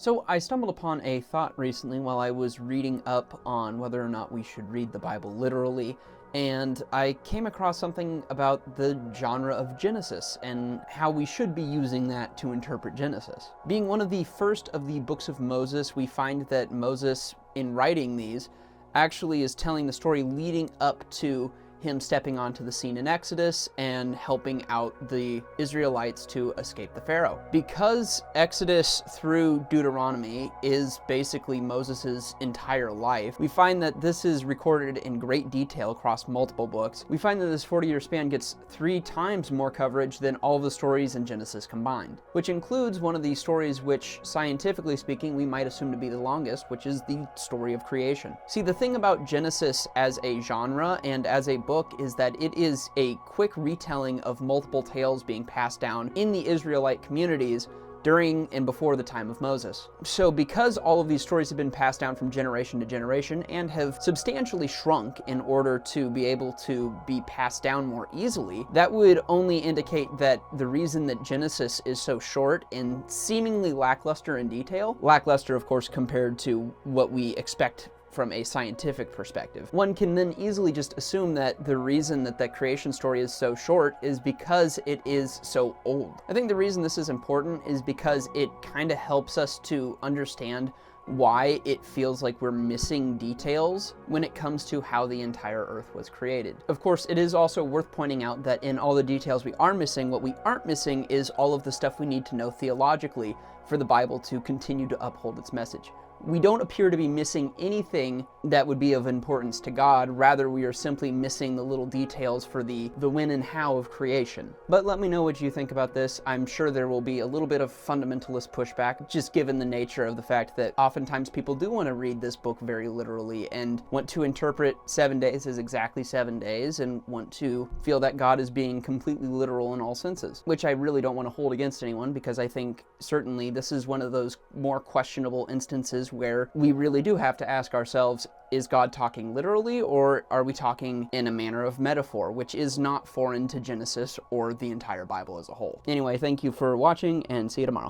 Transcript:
So I stumbled upon a thought recently while I was reading up on whether or not we should read the Bible literally, and I came across something about the genre of Genesis and how we should be using that to interpret Genesis. Being one of the first of the books of Moses, we find that Moses, in writing these, actually is telling the story leading up to him stepping onto the scene in Exodus and helping out the Israelites to escape the Pharaoh. Because Exodus through Deuteronomy is basically Moses' entire life, we find that this is recorded in great detail across multiple books. We find that this 40-year span gets 3 times more coverage than all of the stories in Genesis combined, which includes one of the stories which, scientifically speaking, we might assume to be the longest, which is the story of creation. See, the thing about Genesis as a genre and as a book is that it is a quick retelling of multiple tales being passed down in the Israelite communities during and before the time of Moses. So because all of these stories have been passed down from generation to generation and have substantially shrunk in order to be able to be passed down more easily, that would only indicate that the reason that Genesis is so short and seemingly lackluster in detail, lackluster of course compared to what we expect from a scientific perspective. One can then easily just assume that the reason that that creation story is so short is because it is so old. I think the reason this is important is because it kind of helps us to understand why it feels like we're missing details when it comes to how the entire earth was created. Of course, it is also worth pointing out that in all the details we are missing, what we aren't missing is all of the stuff we need to know theologically for the Bible to continue to uphold its message. We don't appear to be missing anything that would be of importance to God, rather we are simply missing the little details for the when and how of creation. But let me know what you think about this. I'm sure there will be a little bit of fundamentalist pushback, just given the nature of the fact that oftentimes people do want to read this book very literally and want to interpret 7 days as exactly 7 days and want to feel that God is being completely literal in all senses, which I really don't want to hold against anyone, because I think certainly this is one of those more questionable instances where we really do have to ask ourselves, is God talking literally, or are we talking in a manner of metaphor, which is not foreign to Genesis or the entire Bible as a whole? Anyway, thank you for watching, and see you tomorrow.